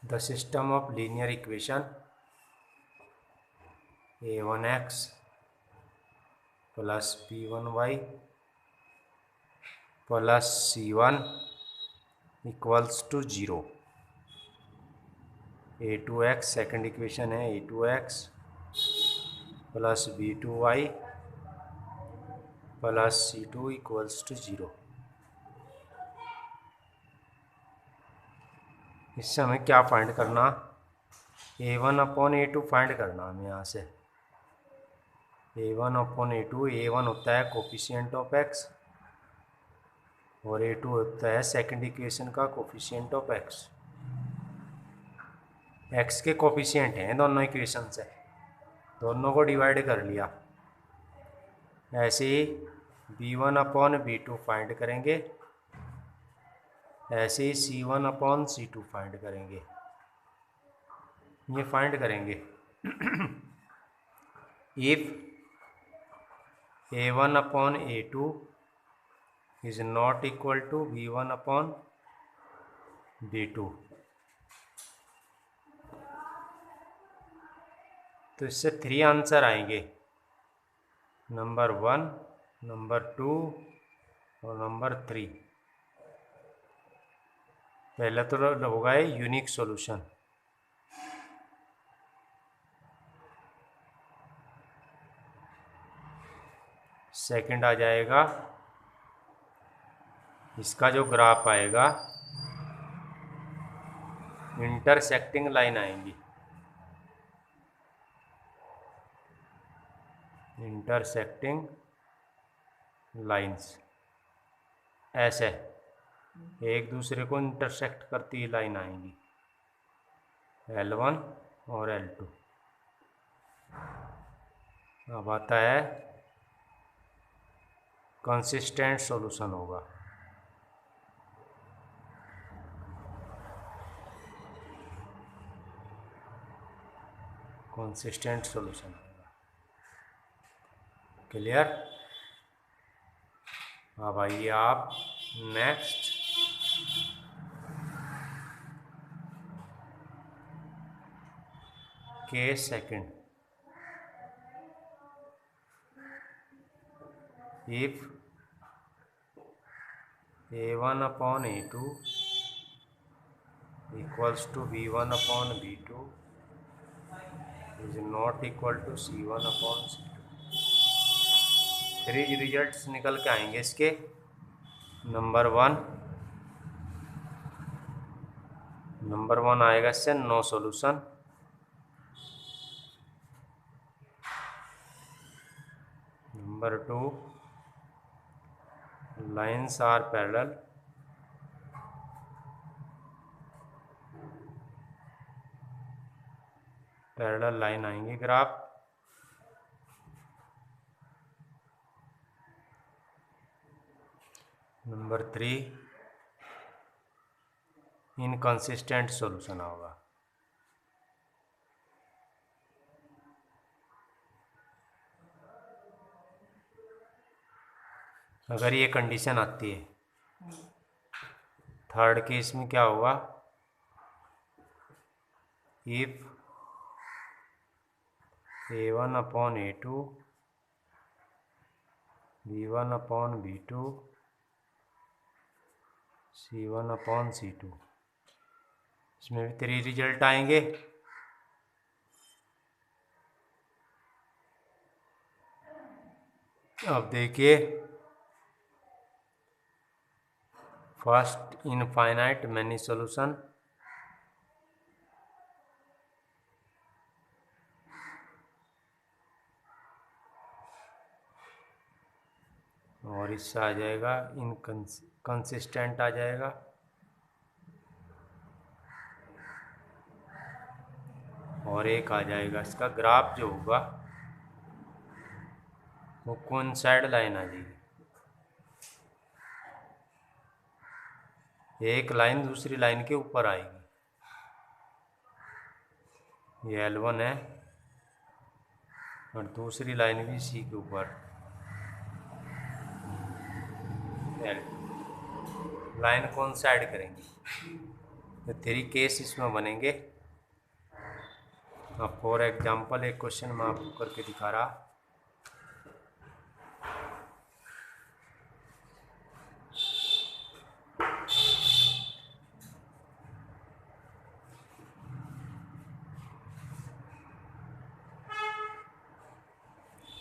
The system of linear equation a1x plus b1y plus c1 equals to 0. a2x second equation है a2x plus b2y plus c2 equals to 0। इससे हमें क्या find करना, a1/a2 find करना हमें यहाँ से। a1/a2, a1 होता है कोफिशिएंट ऑफ x और a2 होता है सेकंड इक्वेशन का कोफिशिएंट ऑफ x। x के कोफिशिएंट हैं दोनों इक्वेशन से, दोनों को डिवाइड कर लिया। ऐसे ही b1/b2 फाइंड करेंगे, ऐसे ही c1/c2 फाइंड करेंगे। ये फाइंड करेंगे if a1/a2 is not equal to b1/b2। तो इससे 3 आंसर आएंगे, नंबर 1, नंबर 2 और नंबर 3। पहला तो होगा ये यूनिक सॉल्यूशन। सेकंड आ जाएगा, इसका जो ग्राफ आएगा इंटरसेक्टिंग लाइन आएंगी, इंटरसेक्टिंग लाइंस ऐसे एक दूसरे को इंटरसेक्ट करती लाइन आएंगी, L1 और L2। अब आता है कंसिस्टेंट सॉल्यूशन होगा। कंसिस्टेंट सॉल्यूशन होगा। क्लियर? अब आइए आप next. Case second, if a1/a2 equals to b1/b2 is not equal to c1/c2। 3 results निकल के आएंगे इसके। नंबर 1 आएगा इससे no solution. Number 2, lines are parallel. Parallel line आएंगी ग्राफ। नंबर 3, इनकंसिस्टेंट सॉल्यूशन होगा। अगर ये कंडीशन आती है, थर्ड केस में क्या होगा, इफ a1/a2 b1/b2 c1/c2। इसमें भी 3 रिजल्ट आएंगे। अब देखिए, फर्स्ट इनफाइनाइट मैनी सॉल्यूशन, और इससे आ जाएगा इनकंसिस्टेंट आ जाएगा। और एक आ जाएगा इसका ग्राफ जो होगा वो कोइंसाइड लाइन आ जाएगी। एक लाइन दूसरी लाइन के ऊपर आएगी। ये L1 है और दूसरी लाइन भी C के ऊपर L। लाइन कोइंसाइड करेंगी। तो 3 केस इसमें बनेंगे। अब फॉर एग्जांपल एक क्वेश्चन मैं आपको करके दिखा रहा।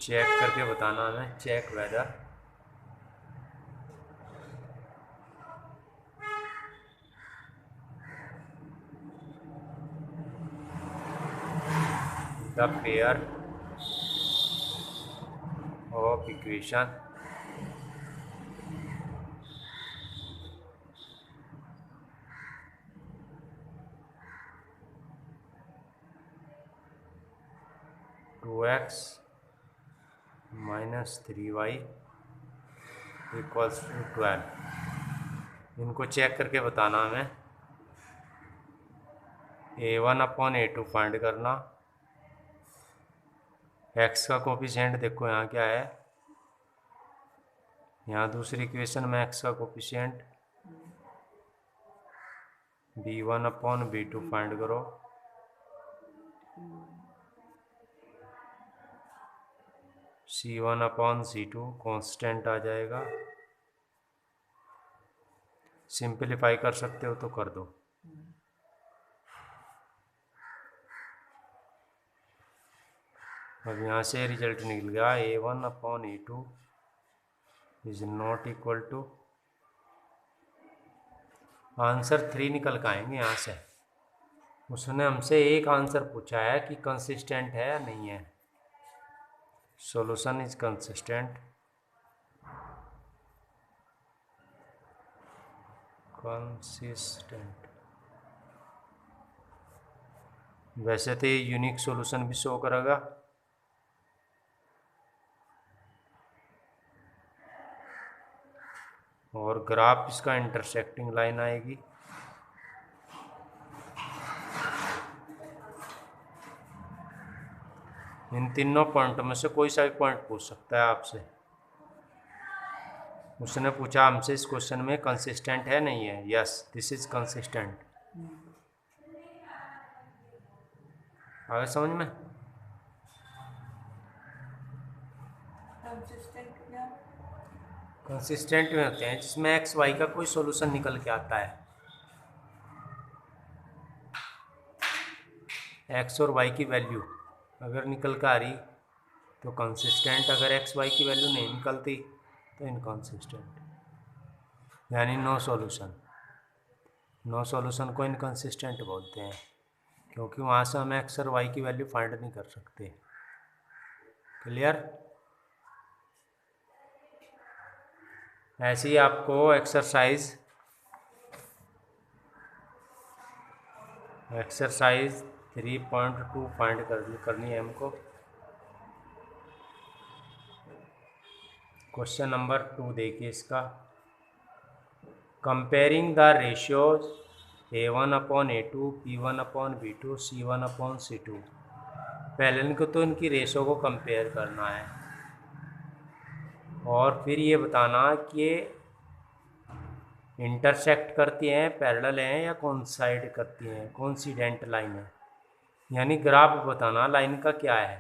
चेक करके बताना हमें, check whether the pair of equation two x minus 3y equals to 12। इनको चेक करके बताना हमें। A1/A2 फाइंड करना। x का कोफिशिएंट देखो यहाँ क्या है, यहाँ दूसरी इक्वेशन में x का कोफिशिएंट B1/B2 फाइंड करो। C1/C2 कांस्टेंट आ जाएगा। सिंपलीफाई कर सकते हो तो कर दो। अब यहाँ से रिजल्ट निकल गया A1/A2 is not equal to, answer 3 निकल के आएंगे यहाँ से। उसने हमसे एक आंसर पूछा है कि कंसिस्टेंट है या नहीं है। Solution is consistent, consistent. वैसे तो ये यूनिक सॉल्यूशन भी शो करेगा। और ग्राफ इसका इंटरसेक्टिंग लाइन आएगी। इन तीनों पॉइंट में से कोई सा भी पॉइंट पूछ सकता है आपसे। उसने पूछा हमसे इस क्वेश्चन में कंसिस्टेंट है नहीं है। Yes, this is consistent. आगे समझ में? कंसिस्टेंट में होते हैं जिसमें एक्स वाई का कोई सॉल्यूशन निकल के आता है। एक्स और वाई की वैल्यू अगर निकल कर आ रही तो कंसिस्टेंट, अगर एक्स वाई की वैल्यू नहीं निकलती तो इनकंसिस्टेंट, यानी नो सॉल्यूशन। नो सॉल्यूशन को इनकंसिस्टेंट बोलते हैं क्योंकि वहाँ से हम एक्स और वाई की वैल्यू फाइंड नहीं कर सकते। क्लियर? ऐसे ही आपको एक्सरसाइज 3.2 फाइंड करनी है हमको। क्वेश्चन नंबर 2 देखिए इसका। Comparing the ratios A1/A2 B1/B2 C1/C2। पहले इनको तो इनकी रेशो को कंपेयर करना है और फिर ये बताना कि इंटरसेक्ट करती हैं, पैरेलल हैं या कोइंसाइड करती हैं, कोइंसिडेंट लाइन है। यानी ग्राफ बताना लाइन का क्या है।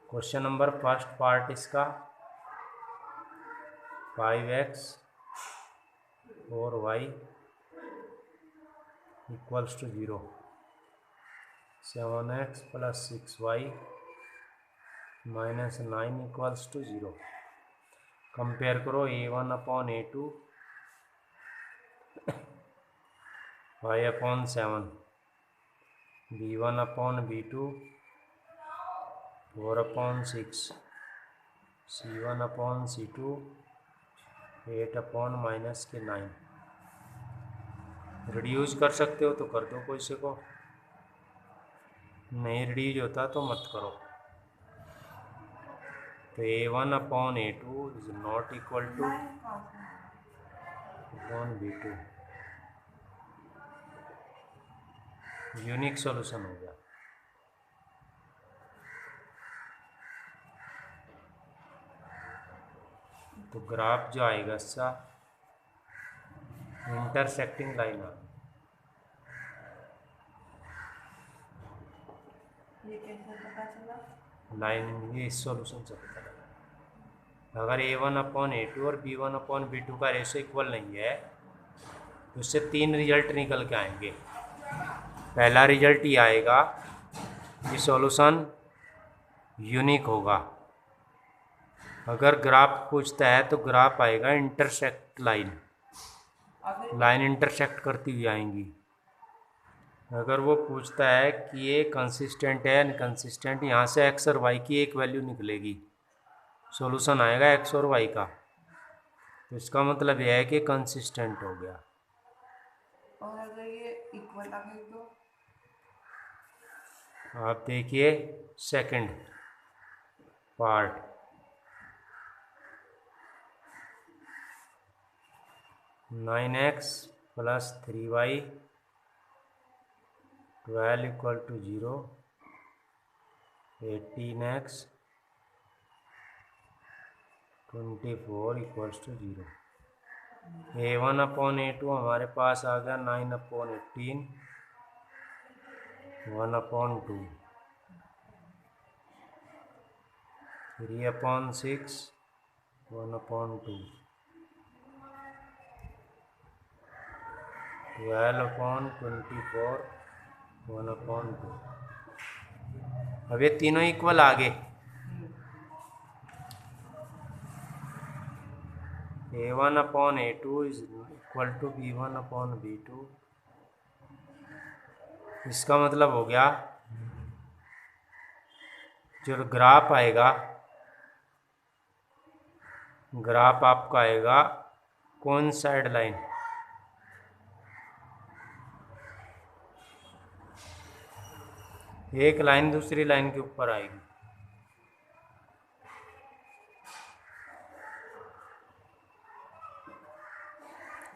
क्वेश्चन नंबर फर्स्ट पार्ट इसका 5x और y equals to 0, 7x plus 6y minus 9 equals to 0। Compare करो A1/A2 5/7, B1/B2 4/6, C1/C2 8/-9। रिड्यूस कर सकते हो तो कर दो, कोई से को नहीं रिड्यूस होता तो मत करो। तो A1/A2 is not equal to B2। Unique solution हो गया। तो ग्राफ जो आएगा इसका इंटरसेक्टिंग लाइन आ, ये कैसे पता चला? लाइन ये इस सॉल्यूशन से पता लगा। अगर A1/A2 और B1/B2 का रेशो इक्वल नहीं है तो उससे 3 रिजल्ट निकल के आएंगे। पहला रिजल्ट ये आएगा कि सॉल्यूशन यूनिक होगा। अगर ग्राफ पूछता है तो ग्राफ आएगा इंटरसेक्ट लाइन इंटरसेक्ट करती हुई आएंगी। अगर वो पूछता है कि ये कंसिस्टेंट है इनकंसिस्टेंट, यहाँ से एक्स और वाई की एक वैल्यू निकलेगी, सॉल्यूशन आएगा एक्स और वाई का, तो इसका मतलब यह है कि कंसिस्टेंट हो गया। और अगर ये इक्वल आ गई तो? आप देखिए second part, nine x plus 3y 12 equal to 0, 18x 24 equals to 0। A1/A2 हमारे पास आ गया 9/18 1/2, 3/6 1/2, 12/24 1/2। अब ये तीनों इक्वल आ गए। A1/A2 is equal to B1/B2। इसका मतलब हो गया जो ग्राफ आएगा, ग्राफ आपका आएगा कौन साइड लाइन, एक लाइन दूसरी लाइन के ऊपर आएगी।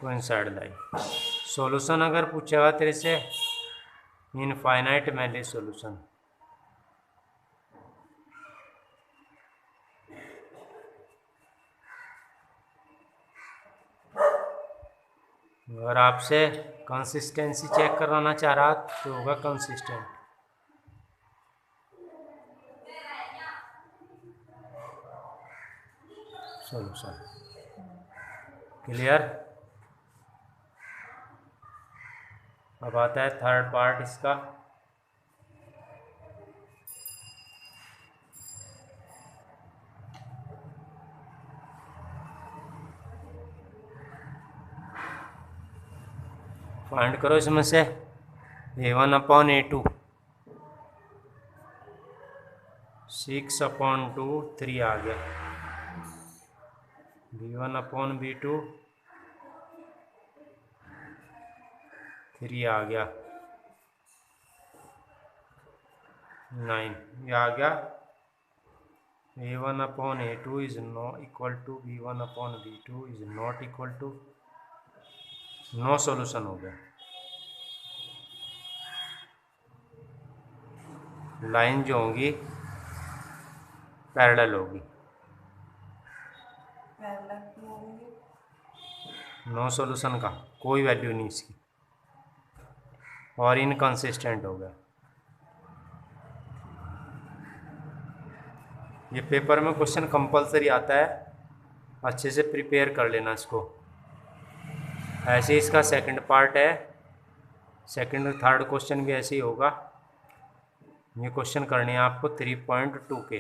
Coincide line. सॉल्यूशन अगर पूछेगा तेरे से इनफाइनाइट मैली सॉल्यूशन, अगर आपसे कंसिस्टेंसी चेक कराना चाह रहा तो होगा कंसिस्टेंट सॉल्यूशन। क्लियर? अब आता है थर्ड पार्ट इसका। फाइंड करो इसमें से A1/A2 6/2 3 आ गया, B1/B2 3 आ गया 9, ये आ गया A1/A2 is not equal to B1/B2 is not equal to, no solution हो गया। लाइन जो होगी पैरेलल होगी, पैरेलल क्यों होंगे? नो सॉल्यूशन का कोई वैल्यू नहीं इसकी, और इनकंसिस्टेंट हो गया। ये पेपर में क्वेश्चन कंपलसरी आता है, अच्छे से प्रिपेयर कर लेना इसको। ऐसे ही इसका सेकंड पार्ट है, सेकंड और थर्ड क्वेश्चन भी ऐसे ही होगा। ये क्वेश्चन करने हैं आपको 3.2 के।